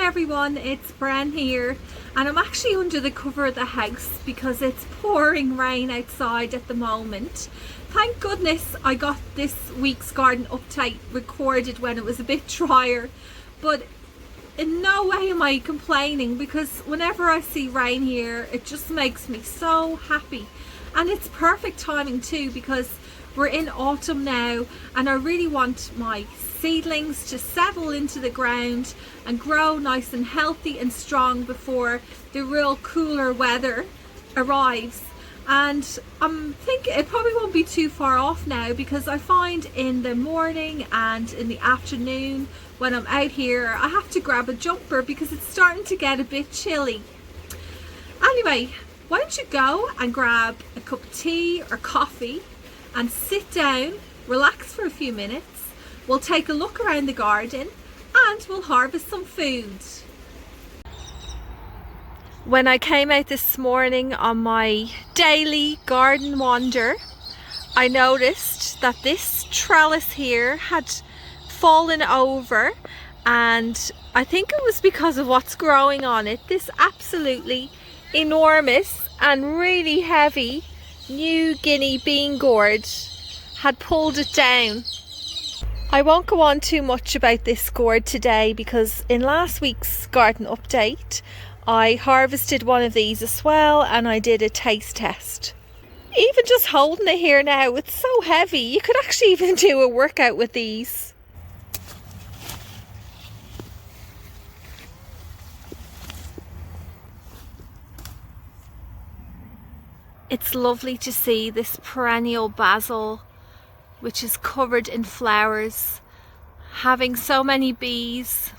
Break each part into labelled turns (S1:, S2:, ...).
S1: everyone, it's Bren here, and I'm actually under the cover of the house because it's pouring rain outside at the moment. Thank goodness I got this week's garden update recorded when it was a bit drier, but in no way am I complaining, because whenever I see rain here it just makes me so happy. And it's perfect timing too, because we're in autumn now and I really want my seedlings to settle into the ground and grow nice and healthy and strong before the real cooler weather arrives. And I'm thinking it probably won't be too far off now, because I find in the morning and in the afternoon when I'm out here I have to grab a jumper because it's starting to get a bit chilly. Anyway, why don't you go and grab a cup of tea or coffee and sit down, relax for a few minutes. We'll take a look around the garden and we'll harvest some food. When I came out this morning on my daily garden wander, I noticed that this trellis here had fallen over, and I think it was because of what's growing on it. This absolutely enormous and really heavy New Guinea bean gourd had pulled it down. I won't go on too much about this gourd today, because in last week's garden update I harvested one of these as well and I did a taste test. Even just holding it here now, it's so heavy. You could actually even do a workout with these. It's lovely to see this perennial basil, which is covered in flowers, having so many bees.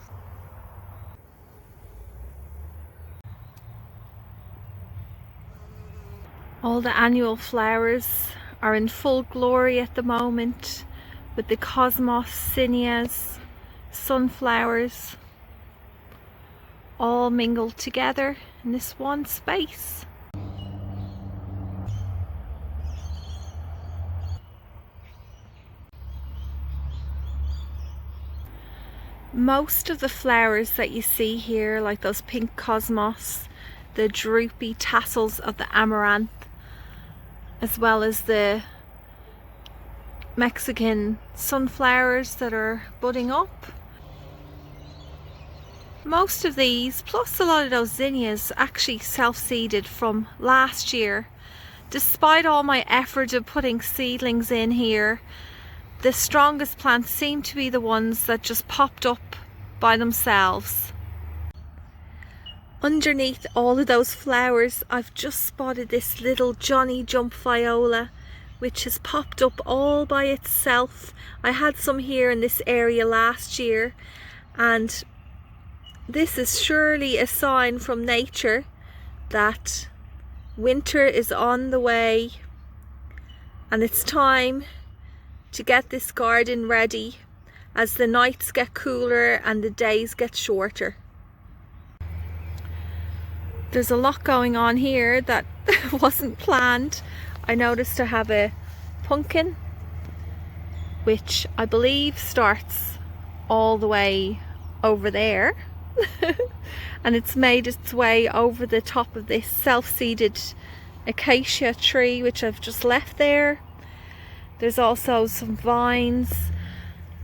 S1: All the annual flowers are in full glory at the moment, with the cosmos, zinnias, sunflowers, all mingled together in this one space. Most of the flowers that you see here, like those pink cosmos, the droopy tassels of the amaranth, as well as the Mexican sunflowers that are budding up. Most of these, plus a lot of those zinnias, actually self-seeded from last year. Despite all my effort of putting seedlings in here, the strongest plants seem to be the ones that just popped up by themselves. Underneath all of those flowers, I've just spotted this little Johnny Jump viola, which has popped up all by itself. I had some here in this area last year, and this is surely a sign from nature that winter is on the way and it's time to get this garden ready as the nights get cooler and the days get shorter. There's a lot going on here that wasn't planned. I noticed I have a pumpkin, which I believe starts all the way over there and it's made its way over the top of this self-seeded acacia tree, which I've just left there. There's also some vines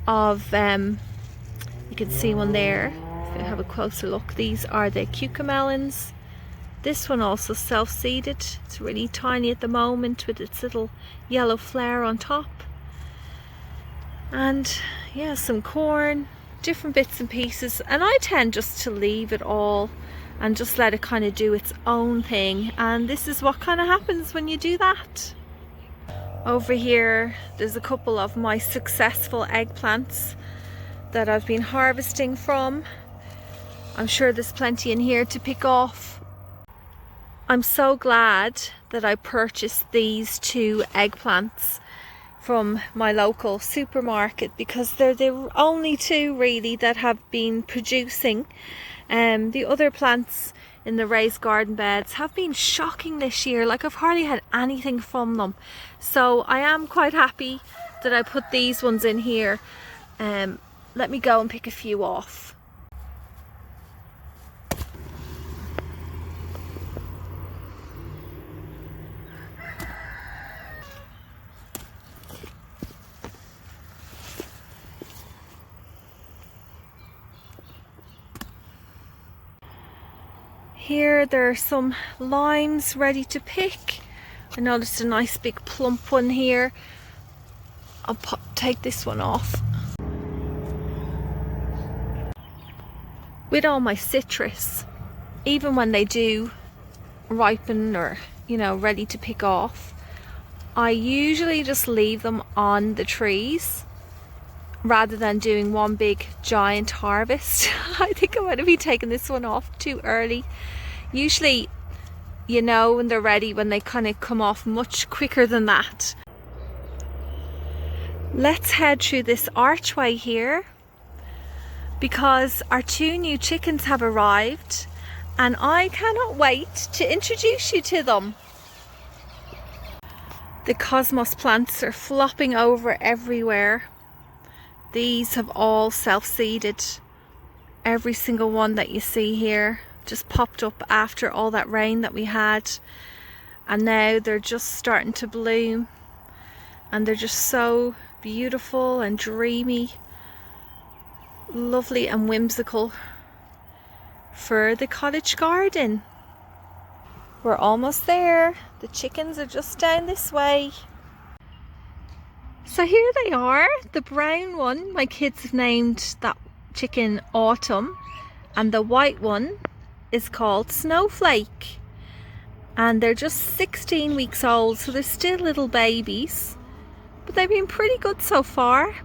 S1: of, you can see one there if you have a closer look. These are the cucamelons. This one also self-seeded. It's really tiny at the moment with its little yellow flower on top. And yeah, some corn, different bits and pieces. And I tend just to leave it all and just let it kind of do its own thing. And this is what kind of happens when you do that. Over here, there's a couple of my successful eggplants that I've been harvesting from. I'm sure there's plenty in here to pick off. I'm so glad that I purchased these two eggplants from my local supermarket, because they're the only two really that have been producing. The other plants in the raised garden beds have been shocking this year. Like, I've hardly had anything from them, so I am quite happy that I put these ones in here. Let me go and pick a few off. Here there are some limes ready to pick. I noticed a nice big plump one here. I'll take this one off. With all my citrus, even when they do ripen or, you know, ready to pick off, I usually just leave them on the trees rather than doing one big giant harvest. I think I'm going to be taking this one off too early. Usually, you know, when they're ready, when they kind of come off much quicker than that. Let's head through this archway here because our 2 new chickens have arrived and I cannot wait to introduce you to them. The cosmos plants are flopping over everywhere. These have all self-seeded. Every single one that you see here just popped up after all that rain that we had, and now they're just starting to bloom and they're just so beautiful and dreamy, lovely and whimsical for the cottage garden. We're almost there. The chickens are just down this way. So here they are. The brown one, my kids have named that chicken Autumn, and the white one is called Snowflake, and they're just 16 weeks old, so they're still little babies, but they've been pretty good so far.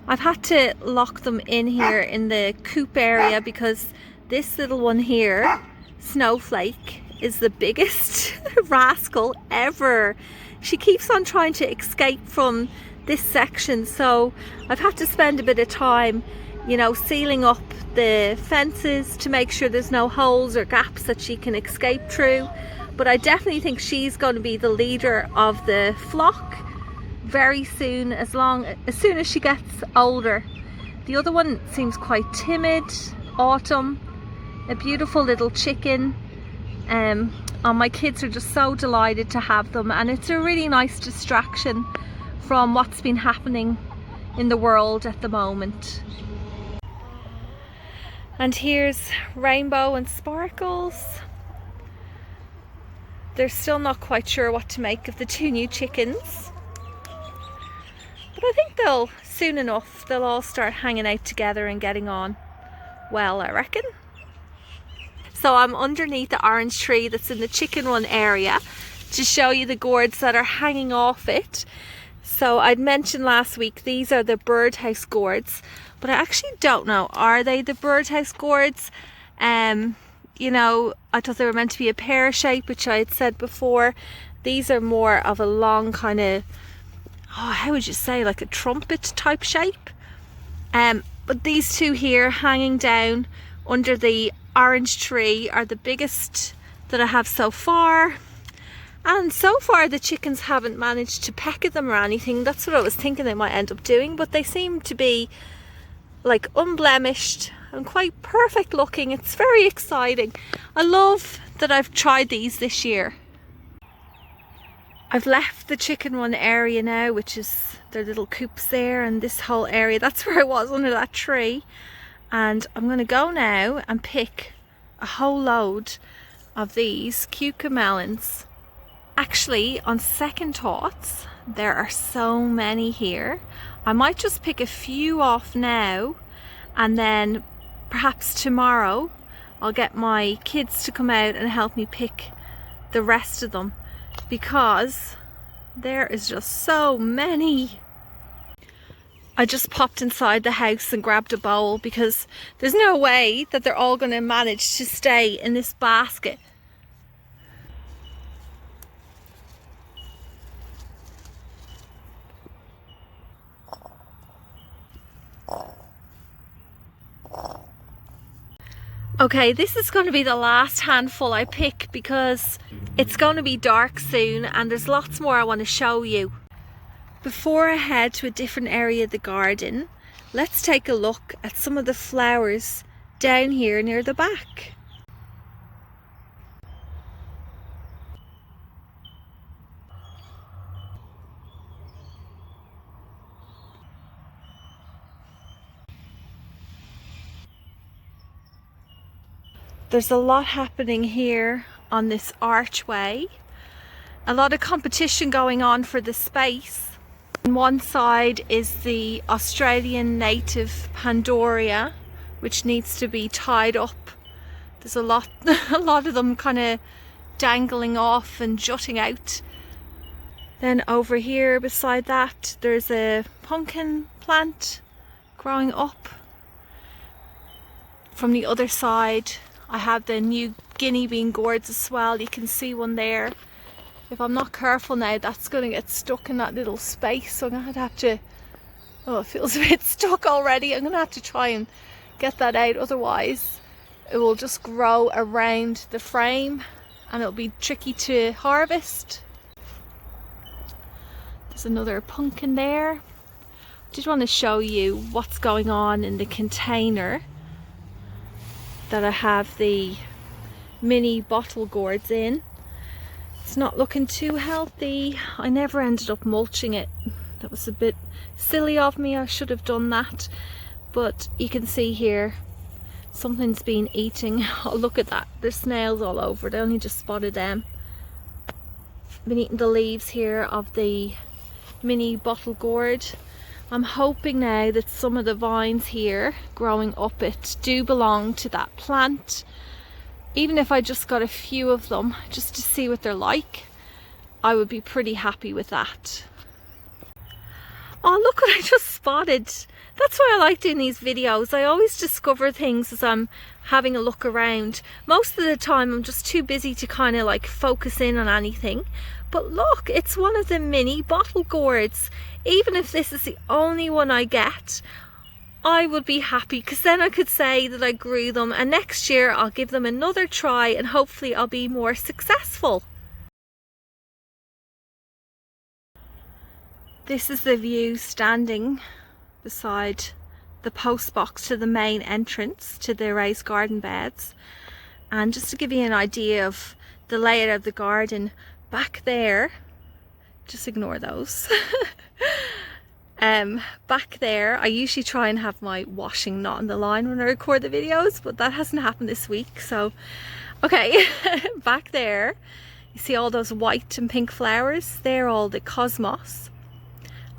S1: I've had to lock them in here in the coop area because this little one here, Snowflake, is the biggest rascal ever. She keeps on trying to escape from this section, so I've had to spend a bit of time, you know, sealing up the fences to make sure there's no holes or gaps that she can escape through. But I definitely think she's going to be the leader of the flock very soon, as soon as she gets older. The other one seems quite timid. Autumn, a beautiful little chicken. And my kids are just so delighted to have them, and it's a really nice distraction from what's been happening in the world at the moment. And here's Rainbow and Sparkles. They're still not quite sure what to make of the 2 new chickens, but I think they'll soon enough, they'll all start hanging out together and getting on well, I reckon. So I'm underneath the orange tree that's in the chicken run area to show you the gourds that are hanging off it. So I'd mentioned last week these are the birdhouse gourds, but I actually don't know, are they the birdhouse gourds? You know, I thought they were meant to be a pear shape, which I had said before. These are more of a long kind of, how would you say, like a trumpet type shape. But these 2 here hanging down under the orange tree are the biggest that I have so far. And so far the chickens haven't managed to peck at them or anything. That's what I was thinking they might end up doing, but they seem to be like unblemished and quite perfect looking. It's very exciting. I love that I've tried these this year. I've left the chicken run area now, which is their little coops there, and this whole area, that's where I was under that tree. And I'm going to go now and pick a whole load of these cucamelons. Actually, on second thoughts, there are so many here. I might just pick a few off now, and then perhaps tomorrow I'll get my kids to come out and help me pick the rest of them, because there is just so many. I just popped inside the house and grabbed a bowl because there's no way that they're all going to manage to stay in this basket. Okay, this is going to be the last handful I pick because it's going to be dark soon and there's lots more I want to show you. Before I head to a different area of the garden, let's take a look at some of the flowers down here near the back. There's a lot happening here on this archway. A lot of competition going on for the space. On one side is the Australian native Pandoria, which needs to be tied up. There's a lot of them kind of dangling off and jutting out. Then over here beside that, there's a pumpkin plant growing up. From the other side, I have the New Guinea bean gourds as well. You can see one there. If I'm not careful now, that's going to get stuck in that little space. So I'm going to have to, oh, it feels a bit stuck already. I'm going to have to try and get that out. Otherwise, it will just grow around the frame and it'll be tricky to harvest. There's another pumpkin there. Just want to show you what's going on in the container that I have the mini bottle gourds in. It's not looking too healthy. I never ended up mulching it. That was a bit silly of me. I should have done that. But you can see here, something's been eating. Oh, look at that. There's snails all over. I only just spotted them. Been eating the leaves here of the mini bottle gourd. I'm hoping now that some of the vines here growing up it do belong to that plant. Even if I just got a few of them just to see what they're like, I would be pretty happy with that. Oh, look what I just spotted. That's why I like doing these videos. I always discover things as I'm having a look around. Most of the time I'm just too busy to kind of like focus in on anything. But look, it's one of the mini bottle gourds. Even if this is the only one I get, I would be happy, because then I could say that I grew them, and next year I'll give them another try and hopefully I'll be more successful. This is the view standing beside the post box to the main entrance to the raised garden beds. And just to give you an idea of the layout of the garden, back there, just ignore those. Back there, I usually try and have my washing not on the line when I record the videos, but that hasn't happened this week. So, okay, back there, you see all those white and pink flowers? They're all the cosmos.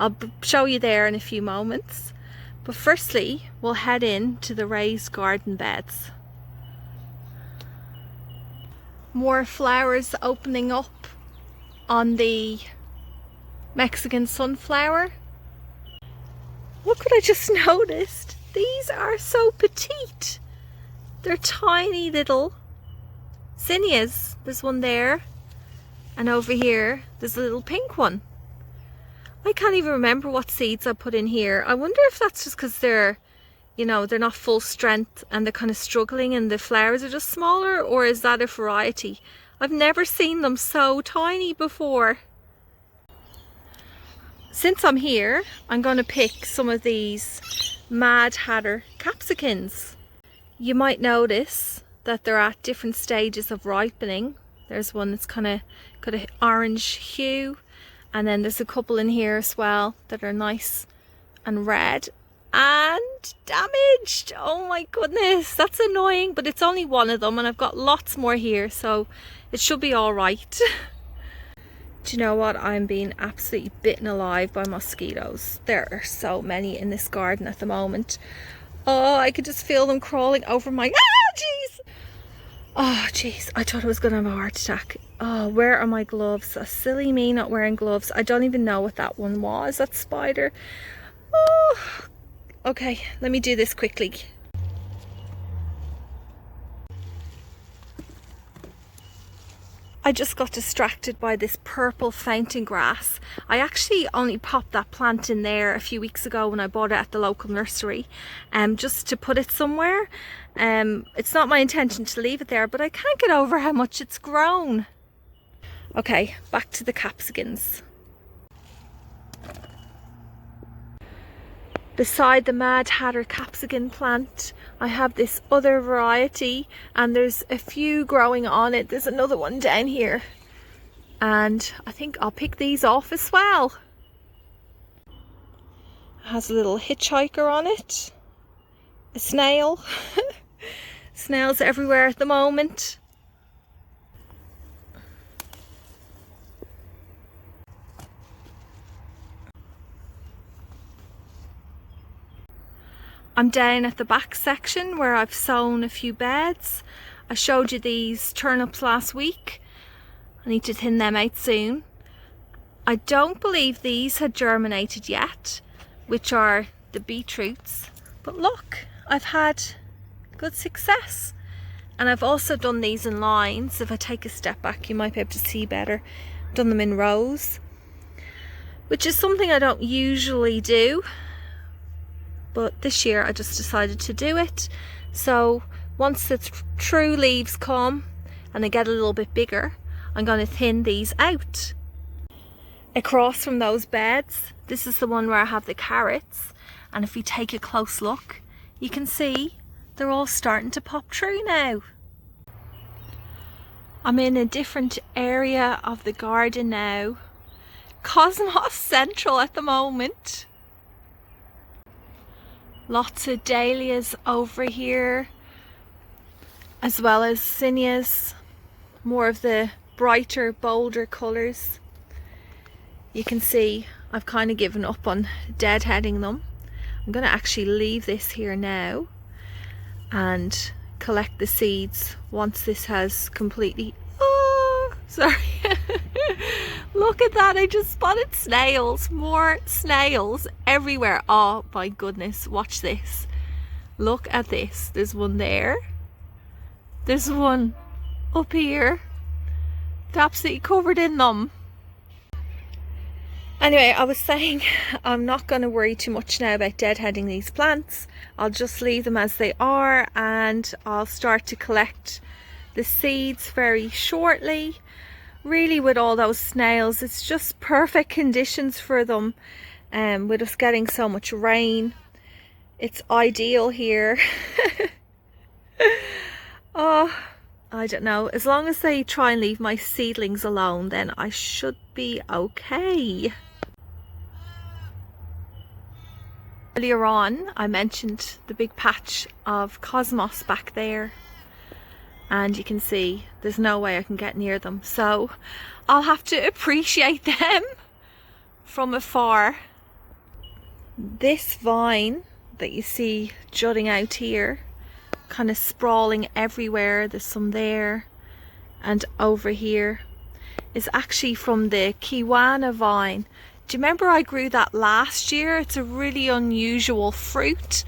S1: I'll show you there in a few moments. But firstly, we'll head in to the raised garden beds. More flowers opening up on the Mexican sunflower. Look what I just noticed. These are so petite. They're tiny little zinnias. There's one there. And over here, there's a little pink one. I can't even remember what seeds I put in here. I wonder if that's just because they're, you know, they're not full strength and they're kind of struggling and the flowers are just smaller, or is that a variety? I've never seen them so tiny before. Since I'm here, I'm going to pick some of these Mad Hatter capsicums. You might notice that they're at different stages of ripening. There's one that's kind of got an orange hue, and then there's a couple in here as well that are nice and red and damaged. Oh my goodness, that's annoying, but it's only one of them and I've got lots more here, so it should be all right. Do you know what? I'm being absolutely bitten alive by mosquitoes. There are so many in this garden at the moment. Oh, I could just feel them crawling over my... Ah, jeez! Oh, jeez. I thought I was going to have a heart attack. Oh, where are my gloves? That's silly me not wearing gloves. I don't even know what that one was, that spider. Oh, okay. Let me do this quickly. I just got distracted by this purple fountain grass. I actually only popped that plant in there a few weeks ago when I bought it at the local nursery, just to put it somewhere. It's not my intention to leave it there, but I can't get over how much it's grown. Okay, back to the capsicums. Beside the Mad Hatter capsicum plant, I have this other variety, and there's a few growing on it. There's another one down here, and I think I'll pick these off as well. It has a little hitchhiker on it, a snail. Snails everywhere at the moment. I'm down at the back section where I've sown a few beds. I showed you these turnips last week. I need to thin them out soon. I don't believe these had germinated yet, which are the beetroots. But look, I've had good success. And I've also done these in lines. If I take a step back, you might be able to see better. Done them in rows, which is something I don't usually do. But this year I just decided to do it. So once the true leaves come and they get a little bit bigger, I'm going to thin these out. Across from those beds, this is the one where I have the carrots, and if you take a close look, you can see they're all starting to pop through now. I'm in a different area of the garden now. Cosmos Central at the moment. Lots of dahlias over here, as well as zinnias, more of the brighter, bolder colours. You can see I've kind of given up on deadheading them. I'm going to actually leave this here now and collect the seeds once this has completely... Oh, sorry. Look at that, I just spotted snails. More snails everywhere. Oh my goodness, watch this. Look at this. There's one there. There's one up here. It's absolutely covered in them. Anyway, I was saying I'm not going to worry too much now about deadheading these plants. I'll just leave them as they are, and I'll start to collect the seeds very shortly. Really, with all those snails, it's just perfect conditions for them. With us getting so much rain, it's ideal here. Oh, I don't know. As long as they try and leave my seedlings alone, then I should be okay. Earlier on, I mentioned the big patch of cosmos back there. And you can see there's no way I can get near them. So I'll have to appreciate them from afar. This vine that you see jutting out here, kind of sprawling everywhere, there's some there and over here, is actually from the kiwana vine. Do you remember I grew that last year? It's a really unusual fruit.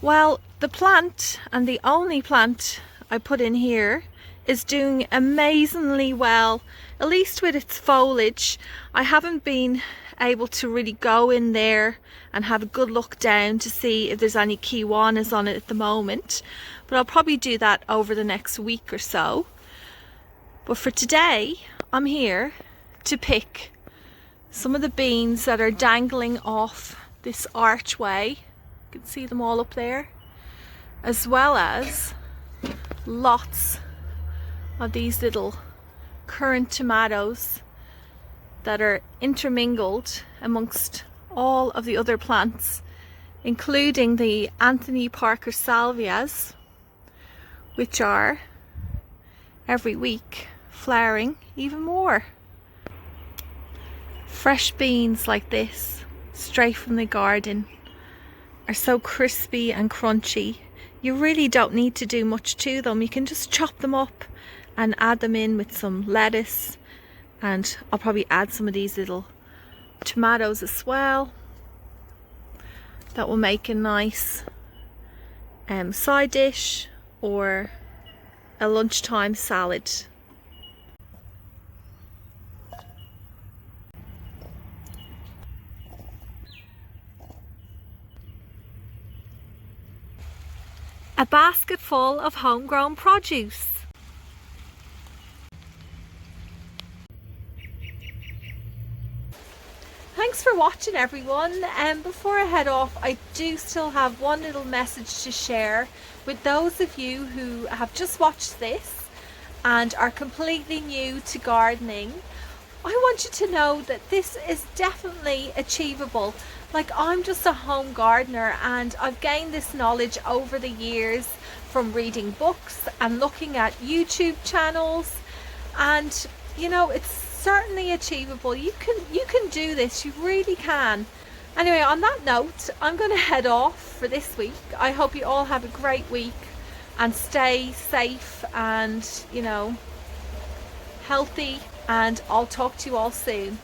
S1: Well, the plant, and the only plant I put in here, is doing amazingly well, at least with its foliage. I haven't been able to really go in there and have a good look down to see if there's any kiwanas on it at the moment, but I'll probably do that over the next week or so. But for today, I'm here to pick some of the beans that are dangling off this archway. You can see them all up there, as well as lots of these little currant tomatoes that are intermingled amongst all of the other plants, including the Anthony Parker salvias, which are every week flowering even more. Fresh beans like this, straight from the garden, are so crispy and crunchy. You really don't need to do much to them. You can just chop them up and add them in with some lettuce, and I'll probably add some of these little tomatoes as well. That will make a nice side dish or a lunchtime salad. A basket full of homegrown produce. Thanks for watching, everyone. Before I head off, I do still have one little message to share with those of you who have just watched this and are completely new to gardening. I want you to know that this is definitely achievable. Like, I'm just a home gardener and I've gained this knowledge over the years from reading books and looking at YouTube channels, and you know, it's certainly achievable. You can do this, you really can. Anyway, on that note, I'm going to head off for this week. I hope you all have a great week and stay safe and, you know, healthy, and I'll talk to you all soon.